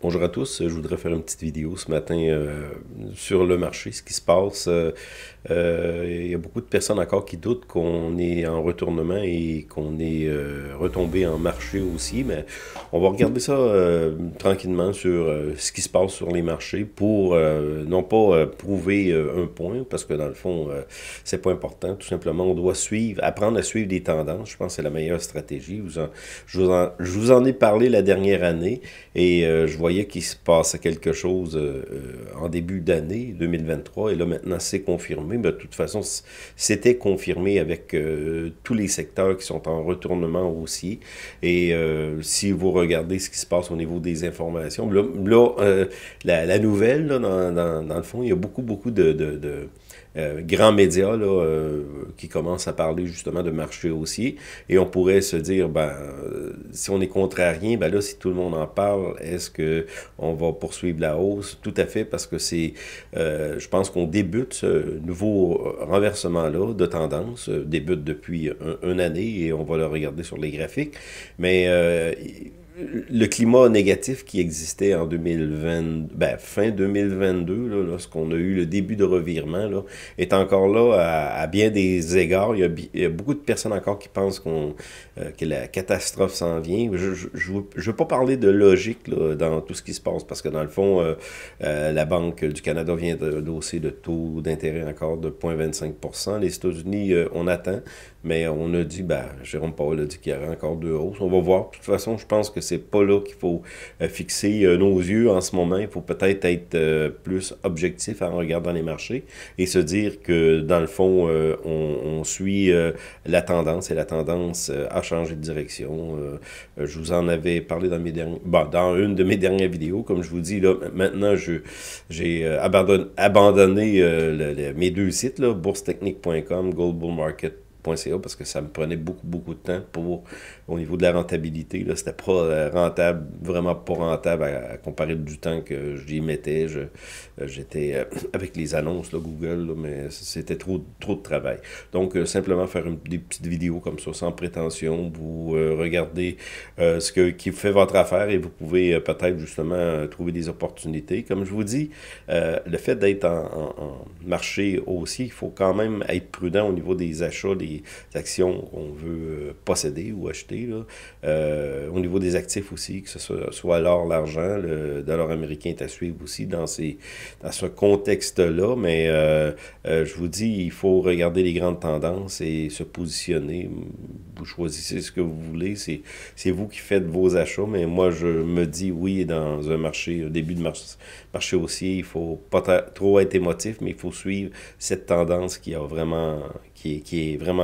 Bonjour à tous, je voudrais faire une petite vidéo ce matin sur le marché, ce qui se passe. Il y a beaucoup de personnes encore qui doutent qu'on est en retournement et qu'on est retombé en marché aussi, mais on va regarder ça tranquillement sur ce qui se passe sur les marchés pour non pas prouver un point, parce que dans le fond, c'est pas important, tout simplement, on doit suivre, apprendre à suivre des tendances, je pense que c'est la meilleure stratégie. Je vous en ai parlé la dernière année et je voyais qu'il se passait quelque chose en début d'année 2023 et là maintenant c'est confirmé. Mais de toute façon, c'était confirmé avec tous les secteurs qui sont en retournement aussi. Et si vous regardez ce qui se passe au niveau des informations, la nouvelle, là, dans le fond, il y a beaucoup de grands médias là, qui commencent à parler justement de marché haussier. Et on pourrait se dire, ben, si on est contrarien, ben là, si tout le monde en parle, est-ce que on va poursuivre la hausse? Tout à fait, parce que c'est, je pense qu'on débute ce nouveau renversement-là de tendance, débute depuis une année et on va le regarder sur les graphiques. Mais le climat négatif qui existait en 2020, ben, fin 2022, là, lorsqu'on a eu le début de revirement, là, est encore là à bien des égards. Il y a beaucoup de personnes encore qui pensent que la catastrophe s'en vient. Je veux pas parler de logique là, dans tout ce qui se passe, parce que dans le fond, la Banque du Canada vient d'hausser le taux d'intérêt encore de 0,25 %. Les États-Unis, on attend, mais on a dit, ben, Jérôme Powell a dit qu'il y aurait encore deux hausses. On va voir. De toute façon, je pense que c'est pas là qu'il faut fixer nos yeux en ce moment. Il faut peut-être être plus objectif en regardant les marchés et se dire que, dans le fond, on suit la tendance et la tendance a changé de direction. Je vous en avais parlé dans dans une de mes dernières vidéos. Comme je vous dis, là, maintenant, j'ai abandonné mes deux sites, là, boursetechnique.com, goldbullmarket.ca, parce que ça me prenait beaucoup de temps au niveau de la rentabilité. Là, c'était pas rentable, vraiment pas rentable à comparer du temps que j'y mettais. J'étais avec les annonces, là, Google, là, mais c'était trop de travail. Donc, simplement faire des petites vidéos comme ça, sans prétention. Vous regardez qui fait votre affaire et vous pouvez peut-être justement trouver des opportunités. Comme je vous dis, le fait d'être en marché haussier, il faut quand même être prudent au niveau des achats, des actions qu'on veut posséder ou acheter. Là. Au niveau des actifs aussi, que ce soit l'or, l'argent, le dollar américain est à suivre aussi dans ce contexte-là, mais je vous dis, il faut regarder les grandes tendances et se positionner. Vous choisissez ce que vous voulez, c'est vous qui faites vos achats, mais moi je me dis oui, dans un début de marché haussier, il faut pas trop être émotif, mais il faut suivre cette tendance qui est vraiment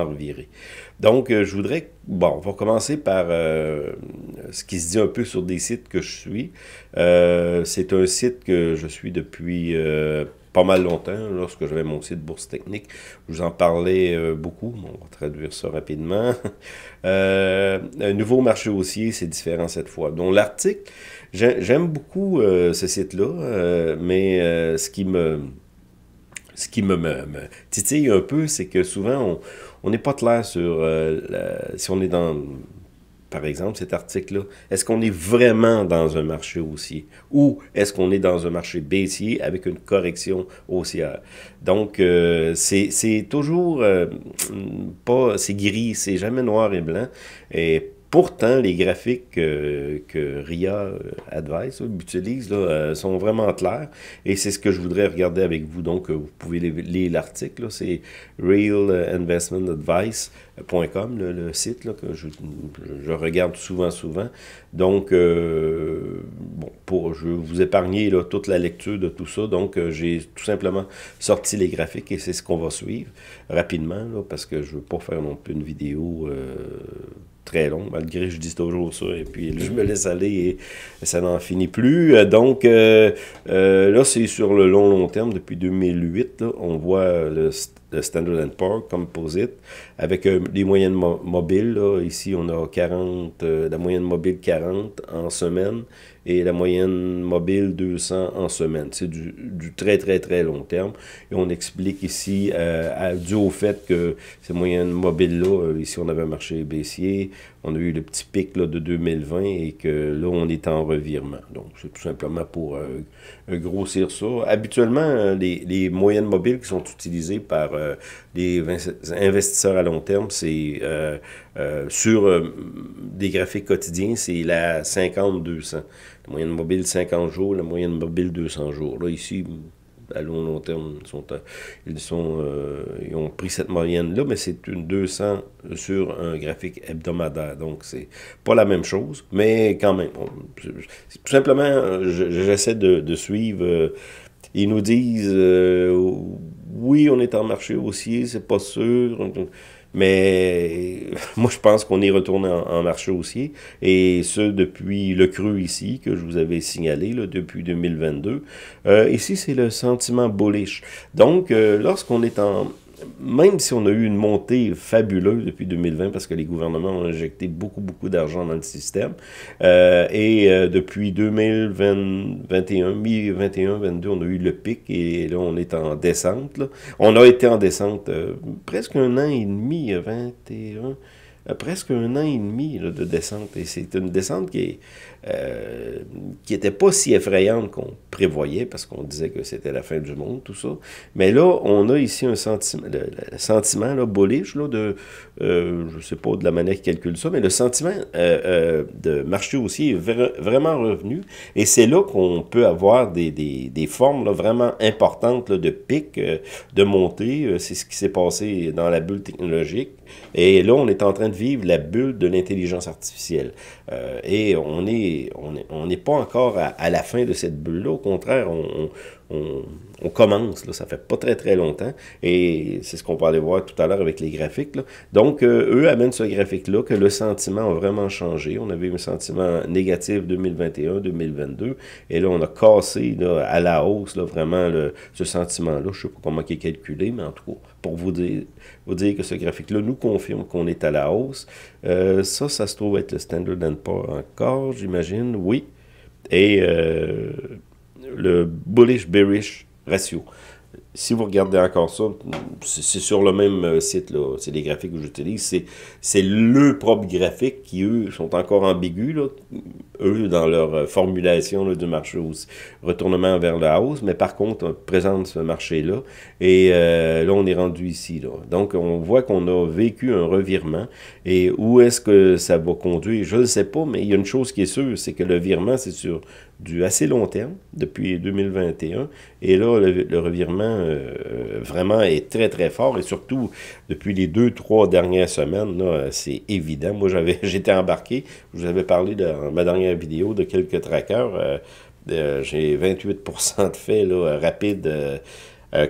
revirée. Donc, je voudrais, bon, on va commencer par ce qui se dit un peu sur des sites que je suis. C'est un site que je suis depuis pas mal longtemps, lorsque j'avais mon site Bourse Technique. Je vous en parlais beaucoup. On va traduire ça rapidement. Un nouveau marché haussier, c'est différent cette fois. Donc, l'article, j'aime beaucoup ce site-là, mais ce qui me titille un peu, c'est que souvent, on n'est pas clair sur si on est dans, par exemple, cet article-là. Est-ce qu'on est vraiment dans un marché haussier ou est-ce qu'on est dans un marché baissier avec une correction haussière? Donc, c'est toujours pas, c'est gris, c'est jamais noir et blanc. Et pourtant, les graphiques que RIA Advice utilise là, sont vraiment clairs et c'est ce que je voudrais regarder avec vous. Donc, vous pouvez lire l'article, c'est realinvestmentadvice.com, le site là, que je regarde souvent. Donc, bon, je vais vous épargner là, toute la lecture de tout ça. Donc, j'ai tout simplement sorti les graphiques et c'est ce qu'on va suivre rapidement là, parce que je ne veux pas faire non plus une vidéo très long, malgré que je dis toujours ça, et puis je me laisse aller et ça n'en finit plus. Donc, là, c'est sur le long terme, depuis 2008, là, on voit le Standard & Poor's Composite, avec les moyennes mobiles, là, ici on a 40, la moyenne mobile 40 en semaine, et la moyenne mobile 200 en semaine. C'est du très, très, très long terme. Et on explique ici, dû au fait que ces moyennes mobiles-là, ici on avait un marché baissier, on a eu le petit pic là, de 2020 et que là, on est en revirement. Donc, c'est tout simplement pour grossir ça. Habituellement, les moyennes mobiles qui sont utilisées par les investisseurs à long terme, c'est sur des graphiques quotidiens, c'est la 50-200. La moyenne mobile 50 jours, la moyenne mobile 200 jours. Là, ici, à long terme, ils ont pris cette moyenne-là, mais c'est une 200 sur un graphique hebdomadaire. Donc, c'est pas la même chose, mais quand même. Tout simplement, j'essaie de suivre. Ils nous disent, oui, on est en marché haussier, c'est pas sûr. Mais moi, je pense qu'on est retourné en marché haussier, et ce, depuis le creux ici, que je vous avais signalé, là, depuis 2022. Ici, c'est le sentiment bullish. Donc, lorsqu'on est en... Même si on a eu une montée fabuleuse depuis 2020, parce que les gouvernements ont injecté beaucoup, beaucoup d'argent dans le système, depuis 2021, mi-21-22, on a eu le pic, et là, on est en descente. Là. On a été en descente presque un an et demi, 21... presque un an et demi là, de descente. Et c'est une descente qui était pas si effrayante qu'on prévoyait, parce qu'on disait que c'était la fin du monde, tout ça. Mais là, on a ici un sentiment, le sentiment là, bullish, là, je sais pas de la manière qu'ils calculent ça, mais le sentiment de marché haussier est vraiment revenu. Et c'est là qu'on peut avoir des formes là, vraiment importantes là, de pic, de montée. C'est ce qui s'est passé dans la bulle technologique. Et là, on est en train de vivre la bulle de l'intelligence artificielle. Et on n'est pas encore à la fin de cette bulle-là. Au contraire, on commence. Là, ça fait pas très, très longtemps. Et c'est ce qu'on va aller voir tout à l'heure avec les graphiques. Là. Donc, eux amènent ce graphique-là que le sentiment a vraiment changé. On avait un sentiment négatif 2021-2022. Et là, on a cassé là, à la hausse là, vraiment ce sentiment-là. Je ne sais pas comment il est calculé, mais en tout cas, pour vous dire que ce graphique-là nous confirme qu'on est à la hausse. Ça se trouve être le Standard & Poor's encore, j'imagine, oui. Et le bullish-bearish ratio. Si vous regardez encore ça, c'est sur le même site, là, c'est les graphiques que j'utilise, c'est le propre graphique qui, eux, sont encore ambigus, là, eux, dans leur formulation là, du marché aussi, retournement vers la hausse, mais par contre, on présente ce marché-là, et là, on est rendu ici, là. Donc, on voit qu'on a vécu un revirement, et où est-ce que ça va conduire, je ne sais pas, mais il y a une chose qui est sûre, c'est que le virement, c'est sur du assez long terme, depuis 2021, et là, le revirement vraiment est très, très fort, et surtout, depuis les 2-3 dernières semaines, là, c'est évident. Moi, j'étais embarqué, je vous avais parlé dans ma dernière vidéo de quelques trackers, j'ai 28% de fait là, rapide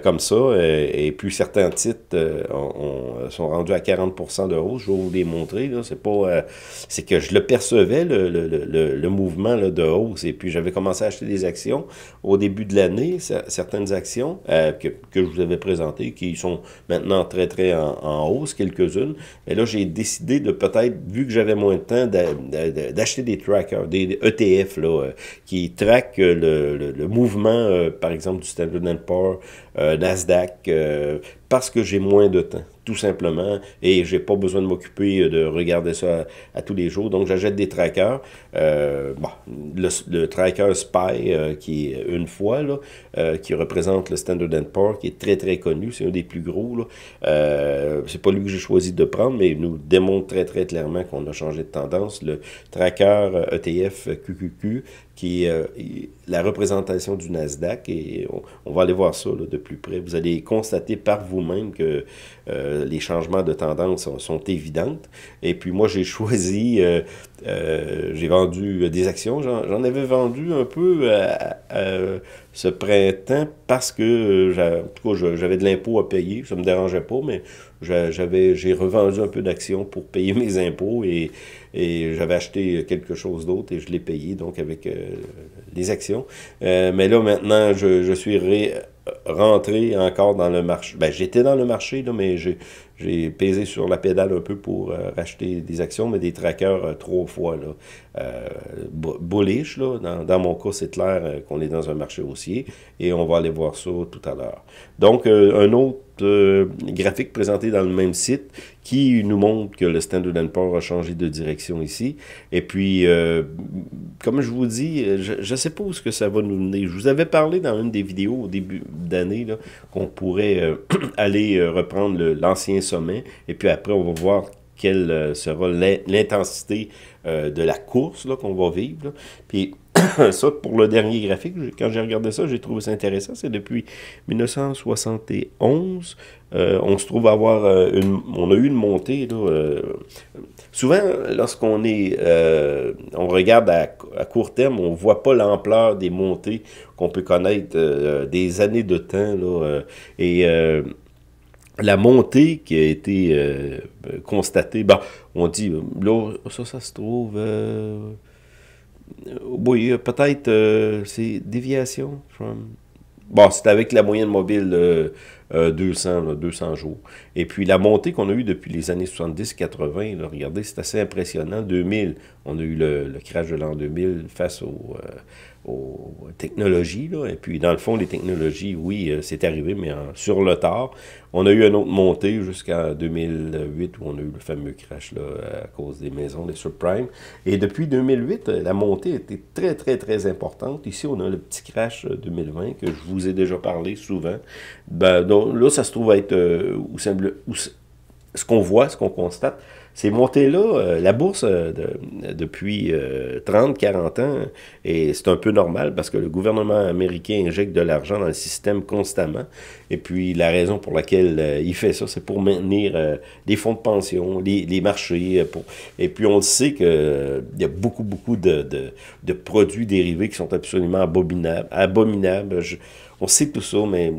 comme ça, et puis certains titres sont rendus à 40% de hausse. Je vais vous les montrer, là, c'est que je le percevais, le mouvement là, de hausse, et puis j'avais commencé à acheter des actions au début de l'année, certaines actions que je vous avais présentées, qui sont maintenant très, très en hausse, quelques-unes, mais là, j'ai décidé de peut-être, vu que j'avais moins de temps, d'acheter des trackers, des ETF, là, qui traquent le mouvement, par exemple, du Standard & Poor's, Nasdaq, parce que j'ai moins de temps, tout simplement, et j'ai pas besoin de m'occuper de regarder ça à tous les jours. Donc, j'achète des trackers. Le tracker SPY, qui est une fois, là, qui représente le Standard & Poor's, qui est très, très connu. C'est un des plus gros. C'est pas lui que j'ai choisi de prendre, mais il nous démontre très, très clairement qu'on a changé de tendance. Le tracker ETF QQQ, qui est la représentation du Nasdaq, et on va aller voir ça là, de plus près. Vous allez constater par vous-même que les changements de tendance sont évidentes. Et puis moi, j'ai choisi, j'ai vendu des actions. J'en avais vendu un peu ce printemps parce que, en tout cas, j'avais de l'impôt à payer. Ça me dérangeait pas, mais j'ai revendu un peu d'actions pour payer mes impôts, et j'avais acheté quelque chose d'autre et je l'ai payé, donc avec les actions. Mais là, maintenant, je suis rentré encore dans le marché. Ben, j'étais dans le marché, là, mais j'ai pesé sur la pédale un peu pour racheter des actions, mais des trackers 3 fois, là. Bullish, là. Dans mon cas, c'est clair qu'on est dans un marché haussier et on va aller voir ça tout à l'heure. Donc, un autre graphique présenté dans le même site qui nous montre que le Standard & Poor's a changé de direction ici. Et puis, comme je vous dis, je ne sais pas où ce que ça va nous mener. Je vous avais parlé dans une des vidéos au début d'année qu'on pourrait aller reprendre l'ancien sommet. Et puis après, on va voir quelle sera l'intensité de la course qu'on va vivre. Là. Puis ça, pour le dernier graphique, quand j'ai regardé ça, j'ai trouvé ça intéressant. C'est depuis 1971. On se trouve avoir on a eu une montée. Là, souvent, lorsqu'on on regarde à court terme, on ne voit pas l'ampleur des montées qu'on peut connaître des années de temps. Là, la montée qui a été constatée, bon, on dit, là, ça se trouve... oui, peut-être, c'est déviation. Bon, c'est avec la moyenne mobile 200 jours. Et puis la montée qu'on a eue depuis les années 70-80, regardez, c'est assez impressionnant. 2000, on a eu le crash de l'an 2000 face aux technologies. Là. Et puis dans le fond, les technologies, oui, c'est arrivé, mais sur le tard. On a eu une autre montée jusqu'en 2008 où on a eu le fameux crash là, à cause des maisons, des subprimes. Et depuis 2008, la montée a été très, très, très importante. Ici, on a le petit crash 2020 que je vous ai déjà parlé souvent. Ben, donc, là, ça se trouve être ce qu'on voit, ce qu'on constate. Ces montées-là, la bourse, depuis 30-40 ans, et c'est un peu normal parce que le gouvernement américain injecte de l'argent dans le système constamment. Et puis, la raison pour laquelle il fait ça, c'est pour maintenir les fonds de pension, les marchés. Et puis, on le sait qu'il y a beaucoup, beaucoup de produits dérivés qui sont absolument abominables. On sait tout ça, mais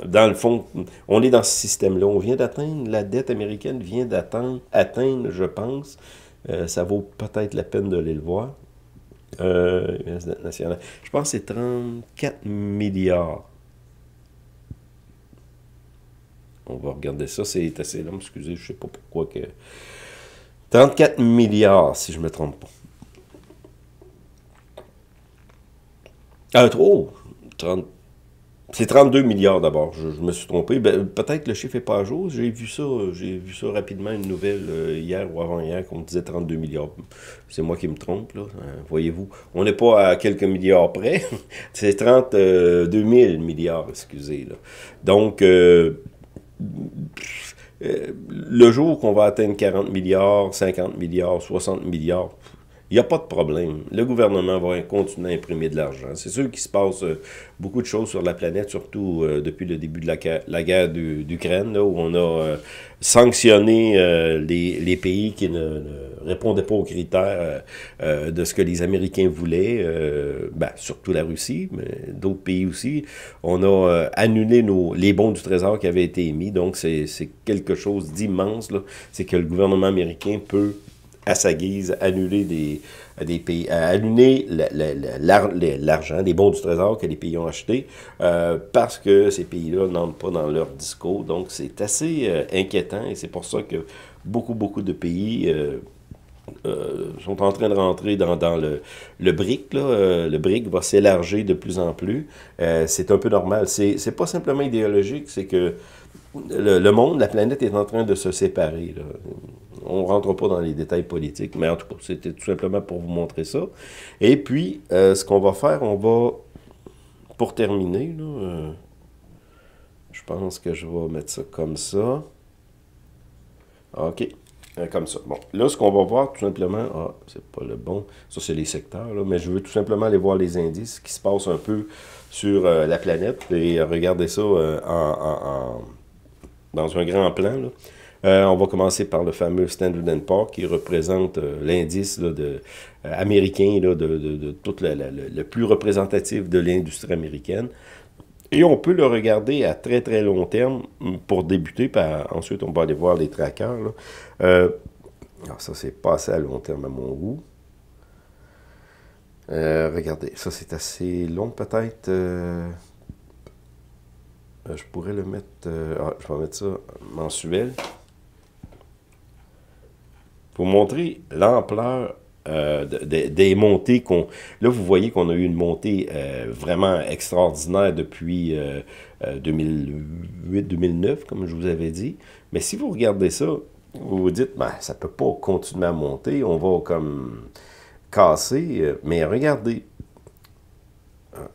dans le fond, on est dans ce système-là. On vient d'atteindre, la dette américaine vient d'atteindre, je pense, ça vaut peut-être la peine de aller le voir, nationale. Je pense que c'est 34 milliards. On va regarder ça, c'est assez long, excusez, je ne sais pas pourquoi que... 34 milliards, si je ne me trompe pas. Oh, 30... C'est 32 milliards d'abord, je me suis trompé. Peut-être que le chiffre n'est pas à jour. J'ai vu ça rapidement, une nouvelle hier ou avant-hier, qu'on disait 32 milliards. C'est moi qui me trompe, là. Voyez-vous. On n'est pas à quelques milliards près. C'est 32 000 milliards, excusez. Là. Donc, le jour qu'on va atteindre 40 milliards, 50 milliards, 60 milliards, il n'y a pas de problème. Le gouvernement va continuer à imprimer de l'argent. C'est sûr qu'il se passe beaucoup de choses sur la planète, surtout depuis le début de la guerre d'Ukraine, où on a sanctionné les pays qui ne répondaient pas aux critères de ce que les Américains voulaient, surtout la Russie, mais d'autres pays aussi. On a annulé les bons du Trésor qui avaient été émis, donc c'est quelque chose d'immense. C'est que le gouvernement américain peut à sa guise, annuler des pays, annuler l'argent, les bons du Trésor que les pays ont achetés, parce que ces pays-là n'entrent pas dans leur discours. Donc, c'est assez inquiétant et c'est pour ça que beaucoup de pays sont en train de rentrer dans le BRIC. Là. Le BRIC va s'élargir de plus en plus. C'est un peu normal. C'est pas simplement idéologique, c'est que le monde, la planète est en train de se séparer. Là. On ne rentre pas dans les détails politiques, mais en tout cas, c'était tout simplement pour vous montrer ça. Et puis, ce qu'on va faire, pour terminer, là, je pense que je vais mettre ça comme ça. OK, comme ça. Bon, là, ce qu'on va voir, tout simplement, c'est pas le bon, ça c'est les secteurs, là, mais je veux tout simplement aller voir les indices, ce qui se passe un peu sur la planète, et regarder ça dans un grand plan, là. On va commencer par le fameux Standard & Poor's qui représente l'indice américain de tout le plus représentatif de l'industrie américaine. Et on peut le regarder à très très long terme pour débuter, ensuite on va aller voir les trackers. Là. Ça c'est pas assez à long terme à mon goût. Regardez, ça c'est assez long peut-être. Je pourrais le mettre, je vais mettre ça mensuel. Pour montrer l'ampleur des montées qu'on... Là, vous voyez qu'on a eu une montée vraiment extraordinaire depuis 2008-2009, comme je vous avais dit. Mais si vous regardez ça, vous vous dites, ben, ça ne peut pas continuer à monter, on va comme casser. Mais regardez. Ah,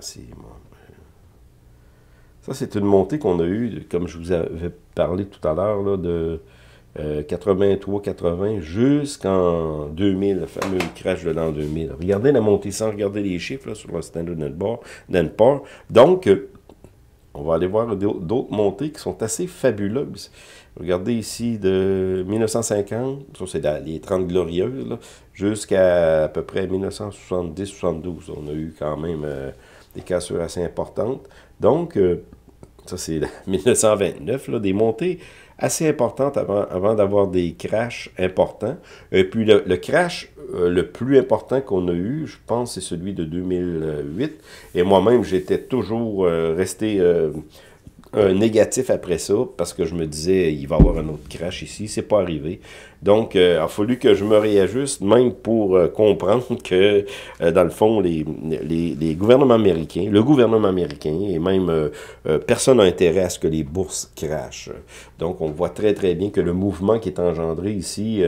ça, c'est une montée qu'on a eue, comme je vous avais parlé tout à l'heure, là, de 83-80 jusqu'en 2000, le fameux crash de l'an 2000. Regardez la montée sans regarder les chiffres là, sur le Standard & Poor's. Donc, on va aller voir d'autres montées qui sont assez fabuleuses. Regardez ici de 1950, ça c'est les 30 glorieuses, jusqu'à à peu près 1970-72. On a eu quand même des cassures assez importantes. Donc, ça c'est 1929, là, des montées assez importantes avant d'avoir des crashs importants. Et puis le crash le plus important qu'on a eu, je pense, c'est celui de 2008. Et moi-même, j'étais toujours resté négatif après ça, parce que je me disais, il va y avoir un autre crash ici, c'est pas arrivé. Donc, il a fallu que je me réajuste, même pour comprendre que, dans le fond, les gouvernements américains, le gouvernement américain, et même personne n'a intérêt à ce que les bourses crashent. Donc, on voit très, très bien que le mouvement qui est engendré ici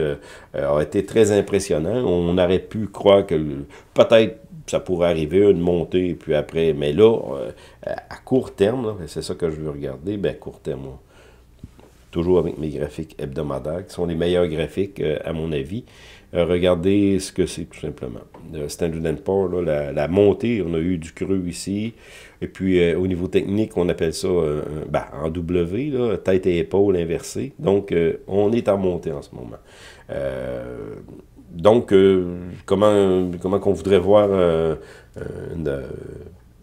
a été très impressionnant. On aurait pu croire que, peut-être, ça pourrait arriver, une montée, puis après, mais là, à court terme, c'est ça que je veux regarder, bien à court terme, toujours avec mes graphiques hebdomadaires, qui sont les meilleurs graphiques, à mon avis. Regardez ce que c'est, tout simplement. Le Standard & Poor's, là, la montée, on a eu du creux ici, et puis au niveau technique, on appelle ça en W, là, tête et épaule inversée. Donc, on est en montée en ce moment. Donc, comment qu'on voudrait voir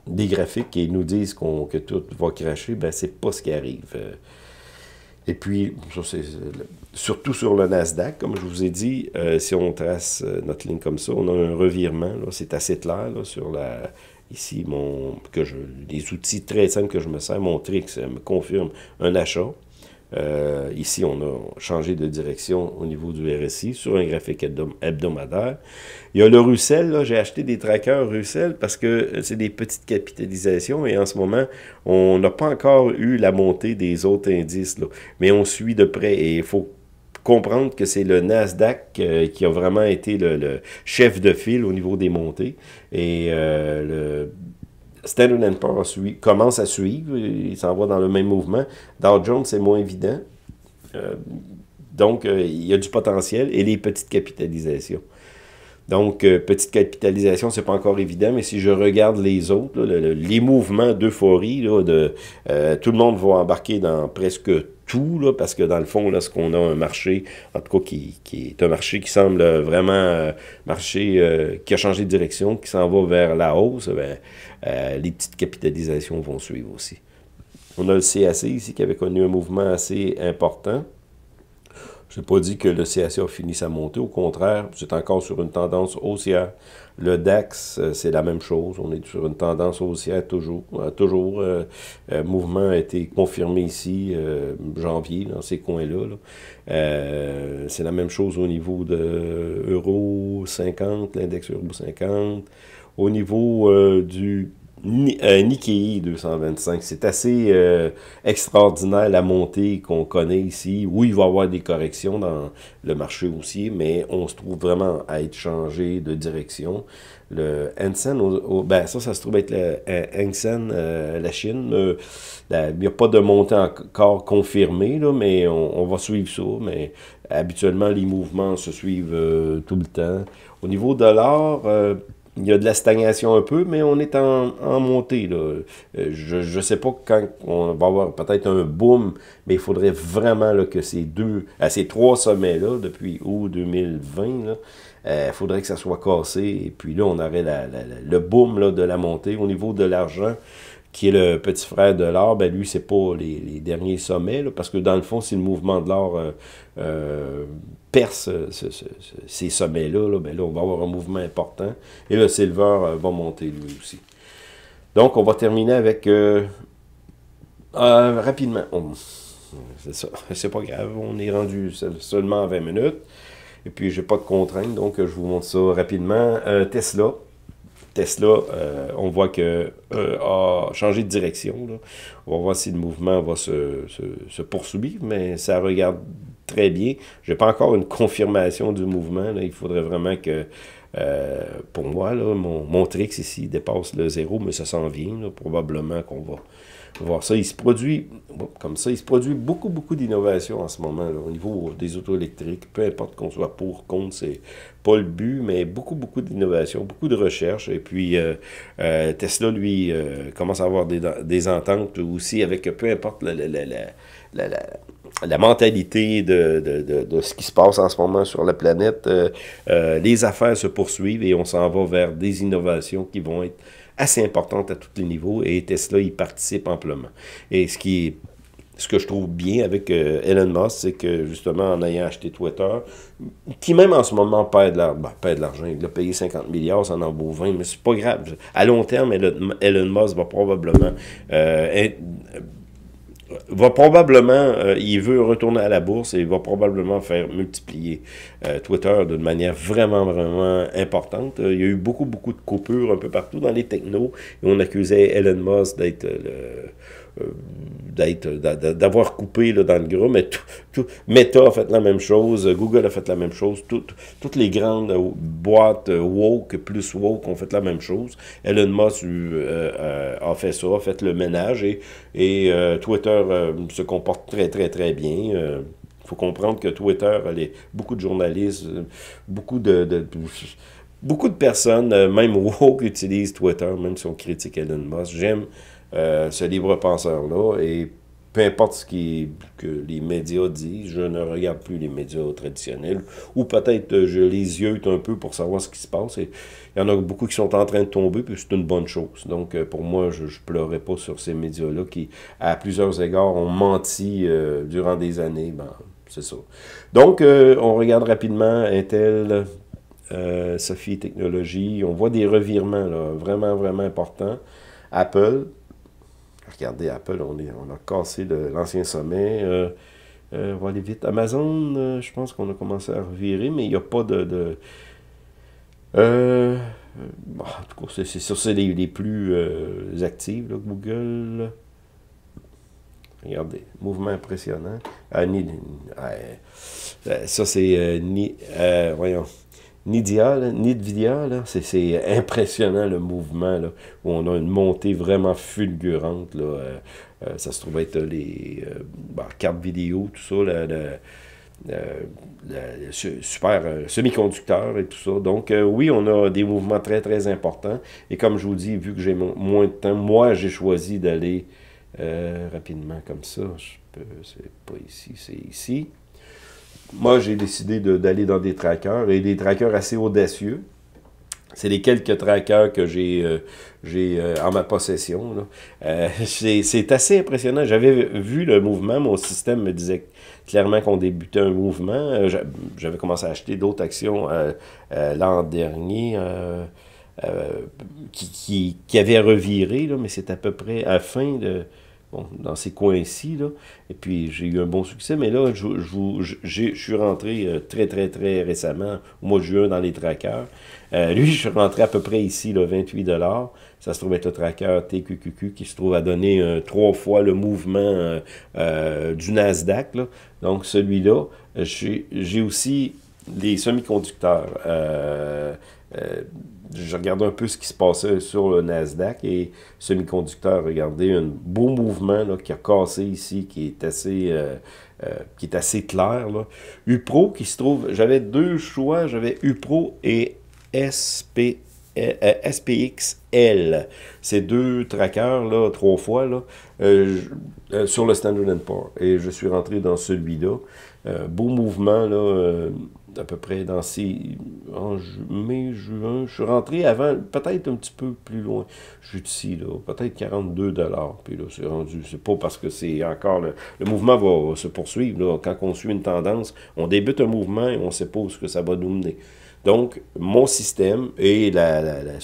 des graphiques qui nous disent que tout va cracher, ben c'est pas ce qui arrive. Et puis, ça, surtout sur le Nasdaq, comme je vous ai dit, si on trace notre ligne comme ça, on a un revirement, c'est assez clair là, sur la... Ici, les outils très simples que je me sers, mon Trix me confirme un achat. Ici, on a changé de direction au niveau du RSI sur un graphique hebdomadaire. Il y a le Russell, j'ai acheté des trackers Russell parce que c'est des petites capitalisations et en ce moment, on n'a pas encore eu la montée des autres indices, là, mais on suit de près et il faut comprendre que c'est le Nasdaq qui a vraiment été le chef de file au niveau des montées et le Standard & Poor's commence à suivre, il s'en va dans le même mouvement. Dow Jones, c'est moins évident. Donc, il y a du potentiel et les petites capitalisations. Donc, petite capitalisation, c'est pas encore évident, mais si je regarde les autres, là, les mouvements d'euphorie, tout le monde va embarquer dans presque tout, là, parce que dans le fond, là, ce qu'on a un marché, en tout cas, qui est un marché qui semble vraiment marché qui a changé de direction, qui s'en va vers la hausse, ben, les petites capitalisations vont suivre aussi. On a le CAC ici qui avait connu un mouvement assez important. Je n'ai pas dit que le CAC a fini sa montée, au contraire, c'est encore sur une tendance haussière. Le DAX, c'est la même chose, on est sur une tendance haussière toujours. Mouvement a été confirmé ici, janvier, dans ces coins-là. C'est la même chose au niveau de Euro 50, l'index Euro 50. Au niveau du Nikkei 225, c'est assez extraordinaire la montée qu'on connaît ici. Oui, il va y avoir des corrections dans le marché haussier, mais on se trouve vraiment à être changé de direction. Le Hang Seng, ça se trouve être le Hang Seng, la Chine. Il n'y a pas de montée encore confirmée, là, mais on va suivre ça. Mais habituellement, les mouvements se suivent tout le temps. Au niveau de l'or, il y a de la stagnation un peu, mais on est en montée, là. Je ne sais pas quand on va avoir peut-être un boom, mais il faudrait vraiment là, que ces trois sommets-là, depuis août 2020, il faudrait que ça soit cassé. Et puis là, on aurait le boom là, de la montée. Au niveau de l'argent, qui est le petit frère de l'or, ben lui, c'est pas les derniers sommets, là, parce que dans le fond, si le mouvement de l'or perce ces sommets-là, ben là, on va avoir un mouvement important. Et le silver va monter lui aussi. Donc, on va terminer avec rapidement. C'est ça, c'est pas grave, on est rendu seulement à 20 minutes. Et puis, j'ai pas de contraintes, donc je vous montre ça rapidement. Tesla. Tesla, on voit que a changé de direction, là. On va voir si le mouvement va se poursuivre, mais ça regarde très bien. Je n'ai pas encore une confirmation du mouvement, là. Il faudrait vraiment que, pour moi, là, mon trix ici dépasse le zéro, mais ça s'en vient, là. Probablement qu'on va voir ça. Il se produit, comme ça, il se produit beaucoup, beaucoup d'innovations en ce moment, là, au niveau des autos électriques. Peu importe qu'on soit pour, contre, c'est pas le but, mais beaucoup, beaucoup d'innovations, beaucoup de recherches. Et puis, Tesla, lui, commence à avoir des ententes aussi avec peu importe la mentalité de ce qui se passe en ce moment sur la planète. Les affaires se poursuivent et on s'en va vers des innovations qui vont être assez importante à tous les niveaux, et Tesla y participe amplement. Et ce que je trouve bien avec Elon Musk, c'est que justement, en ayant acheté Twitter, qui même en ce moment perd de l'argent, il a payé 50 milliards, ça en vaut 20, mais c'est pas grave. À long terme, Elon Musk va probablement il veut retourner à la bourse et il va probablement faire multiplier Twitter d'une manière vraiment, vraiment importante. Il y a eu beaucoup, beaucoup de coupures un peu partout dans les technos et on accusait Elon Musk d'avoir coupé là, dans le gras, mais Meta a fait la même chose, Google a fait la même chose, toutes les grandes boîtes woke, plus woke ont fait la même chose. Elon Musk a fait ça, a fait le ménage, et Twitter se comporte très, très, très bien. Il faut comprendre que Twitter, beaucoup de journalistes, beaucoup de personnes, même woke, utilisent Twitter, même si on critique Elon Musk. J'aime ce libre-penseur-là, et peu importe que les médias disent, je ne regarde plus les médias traditionnels, ou peut-être je les yeux un peu pour savoir ce qui se passe, et il y en a beaucoup qui sont en train de tomber, puis c'est une bonne chose. Donc pour moi, je ne pleurais pas sur ces médias-là qui, à plusieurs égards, ont menti durant des années. Ben, c'est ça. Donc, on regarde rapidement Intel, Sophie Technologies, on voit des revirements là, vraiment, vraiment importants. Apple, regardez, Apple, on a cassé l'ancien sommet. On va aller vite. Amazon, je pense qu'on a commencé à revirer, mais il n'y a pas bon, en tout cas, c'est sûr, c'est les plus actifs, là, Google. Regardez, mouvement impressionnant. Ça, c'est voyons. Nvidia, là, c'est impressionnant le mouvement, là, où on a une montée vraiment fulgurante, là, ça se trouve être les cartes vidéo, tout ça, super semi-conducteur et tout ça. Donc, oui, on a des mouvements très, très importants. Et comme je vous dis, vu que j'ai moins de temps, moi, j'ai choisi d'aller rapidement comme ça. C'est pas ici, c'est ici. Moi, j'ai décidé d'aller dans des trackers, et des trackers assez audacieux. C'est les quelques trackers que j'ai en ma possession. C'est assez impressionnant. J'avais vu le mouvement, mon système me disait clairement qu'on débutait un mouvement. J'avais commencé à acheter d'autres actions l'an dernier qui avaient reviré, là, mais c'est à peu près à la fin de... Bon, dans ces coins-ci, là. Et puis, j'ai eu un bon succès. Mais là, je suis rentré très, très, très récemment, au mois de juin, dans les trackers. Lui, je suis rentré à peu près ici, là, 28 $. Ça se trouve être le tracker TQQQ qui se trouve à donner 3 fois le mouvement du Nasdaq, là. Donc, celui-là, j'ai aussi les semi-conducteurs. Je regardais un peu ce qui se passait sur le Nasdaq, et semi-conducteur, regardez, un beau mouvement là, qui a cassé ici, qui est assez clair. Là. UPRO qui se trouve, j'avais deux choix, j'avais UPRO et SPXL. Ces deux trackers, là, 3 fois, là, sur le Standard & Poor's. Et je suis rentré dans celui-là. Beau mouvement, là, à peu près en mai, juin. Je suis rentré avant, peut-être un petit peu plus loin. Je suis ici, là, peut-être 42 $. Puis là, c'est rendu. C'est pas parce que c'est encore. Le mouvement va se poursuivre. Là. Quand on suit une tendance, on débute un mouvement et on ne sait pas où ce que ça va nous mener. Donc, mon système et le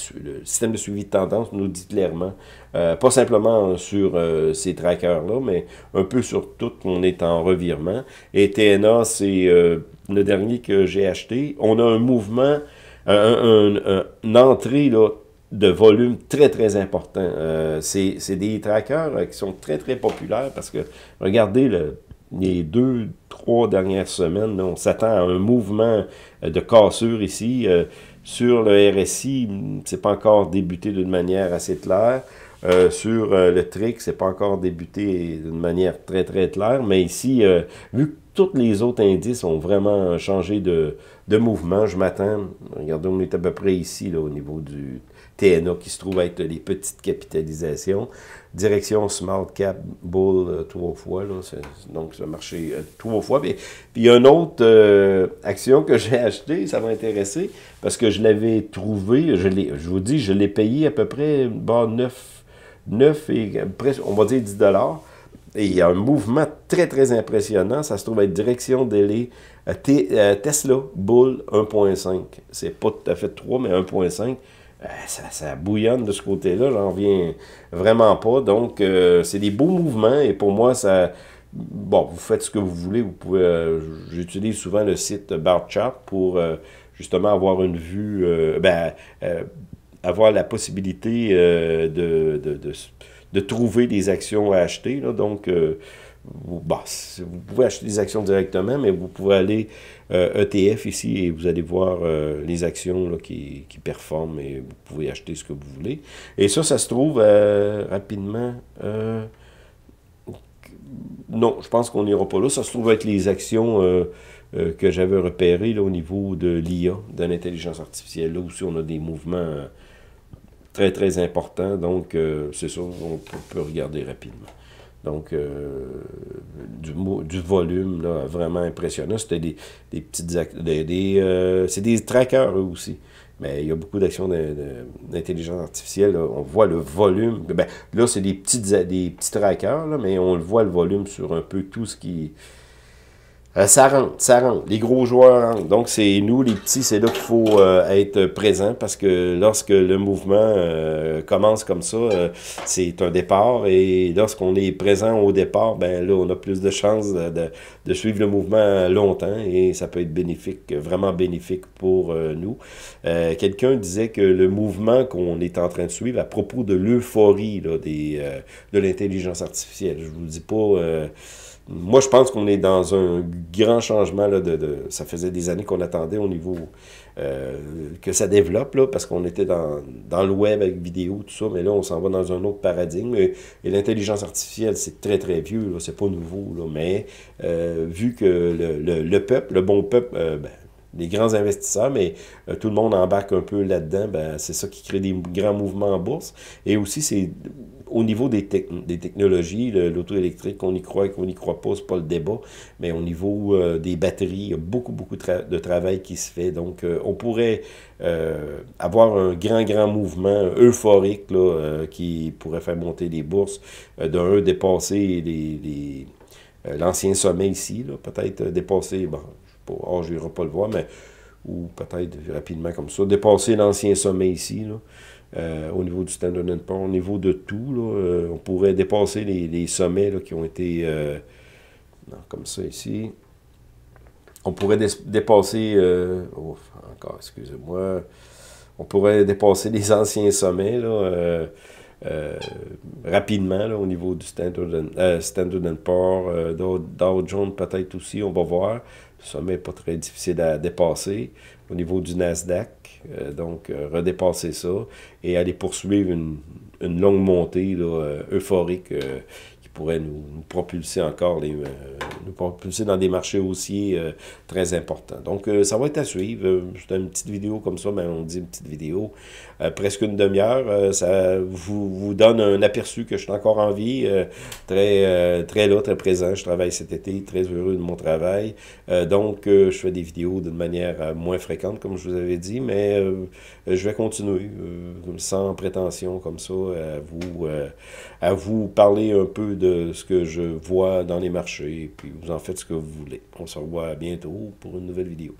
système de suivi de tendance nous dit clairement, pas simplement sur ces trackers-là, mais un peu sur tout qu'on est en revirement. Et TNA, c'est le dernier que j'ai acheté. On a un mouvement, une entrée là, de volume très, très important. C'est des trackers qui sont très, très populaires parce que, regardez, les 2, 3 dernières semaines, là, on s'attend à un mouvement de cassure ici. Sur le RSI, c'est pas encore débuté d'une manière assez claire. Sur le trick, c'est pas encore débuté d'une manière très, très claire. Mais ici, vu que tous les autres indices ont vraiment changé de mouvement, je m'attends, regardez, on est à peu près ici, là, au niveau du TNA, qui se trouve être les petites capitalisations. Direction Small Cap Bull 3 fois, là, donc ça a marché 3 fois. Puis il y a une autre action que j'ai achetée, ça m'a intéressé, parce que je l'avais trouvé, je vous dis, je l'ai payé à peu près 9 et presque, on va dire 10 $. Et il y a un mouvement très, très impressionnant. Ça se trouve être direction délai Tesla Bull 1.5. C'est pas tout à fait 3, mais 1.5. Ça bouillonne de ce côté-là, j'en reviens vraiment pas. Donc, c'est des beaux mouvements et pour moi, ça... Bon, vous faites ce que vous voulez. Vous pouvez... j'utilise souvent le site Barchart pour justement avoir une vue... avoir la possibilité de trouver des actions à acheter. Là. Donc, vous pouvez acheter des actions directement, mais vous pouvez aller ETF ici et vous allez voir les actions là, qui performent et vous pouvez acheter ce que vous voulez. Et ça se trouve rapidement... non, je pense qu'on n'ira pas là. Ça se trouve être les actions que j'avais repérées là, au niveau de l'IA, de l'intelligence artificielle. Là aussi, on a des mouvements très, très importants. Donc, c'est ça, on peut regarder rapidement. Donc, du volume, là, vraiment impressionnant. C'était des petites... c'est des trackers, eux aussi. Mais il y a beaucoup d'actions d'intelligence artificielle. Là. On voit le volume. Ben, là, c'est des petits trackers, là, mais on le voit le volume sur un peu tout ce qui... ça rentre. Les gros joueurs rentrent. Donc, c'est nous, les petits, c'est là qu'il faut être présent parce que lorsque le mouvement commence comme ça, c'est un départ. Et lorsqu'on est présent au départ, ben là, on a plus de chances de suivre le mouvement longtemps et ça peut être bénéfique, vraiment bénéfique pour nous. Quelqu'un disait que le mouvement qu'on est en train de suivre à propos de l'euphorie de l'intelligence artificielle, je vous dis pas... moi, je pense qu'on est dans un grand changement. Là, ça faisait des années qu'on attendait au niveau que ça développe, là, parce qu'on était dans le web avec vidéo, tout ça, mais là, on s'en va dans un autre paradigme. Et l'intelligence artificielle, c'est très, très vieux, c'est pas nouveau, là, mais vu que le peuple, le bon peuple, les grands investisseurs, mais tout le monde embarque un peu là-dedans, ben, c'est ça qui crée des grands mouvements en bourse. Et aussi, c'est au niveau des technologies, l'auto électrique, qu'on y croit et qu'on n'y croit pas, c'est pas le débat, mais au niveau des batteries, il y a beaucoup, beaucoup de travail qui se fait. Donc, on pourrait avoir un grand mouvement euphorique là, qui pourrait faire monter les bourses, dépasser l'ancien sommet ici, peut-être dépasser, bon, je n'irai pas le voir, mais ou peut-être rapidement comme ça, dépasser l'ancien sommet ici, là, au niveau du Standard & Poor's, au niveau de tout, là, on pourrait dépasser les sommets là, qui ont été, non, comme ça ici, on pourrait dépasser, encore, excusez-moi, on pourrait dépasser les anciens sommets, là, rapidement là, au niveau du Standard & Poor's, Dow Jones peut-être aussi, on va voir. Le sommet n'est pas très difficile à dépasser. Au niveau du Nasdaq, donc redépasser ça et aller poursuivre une longue montée là, euphorique qui pourrait nous propulser encore, nous propulser dans des marchés haussiers très importants. Donc, ça va être à suivre. C'est une petite vidéo comme ça, mais on dit une petite vidéo. Presque une demi-heure, ça vous donne un aperçu que je suis encore en vie, très là, très présent. Je travaille cet été, très heureux de mon travail. Donc, je fais des vidéos d'une manière moins fréquente, comme je vous avais dit, mais je vais continuer, sans prétention, comme ça, à vous parler un peu de ce que je vois dans les marchés, puis vous en faites ce que vous voulez. On se revoit bientôt pour une nouvelle vidéo.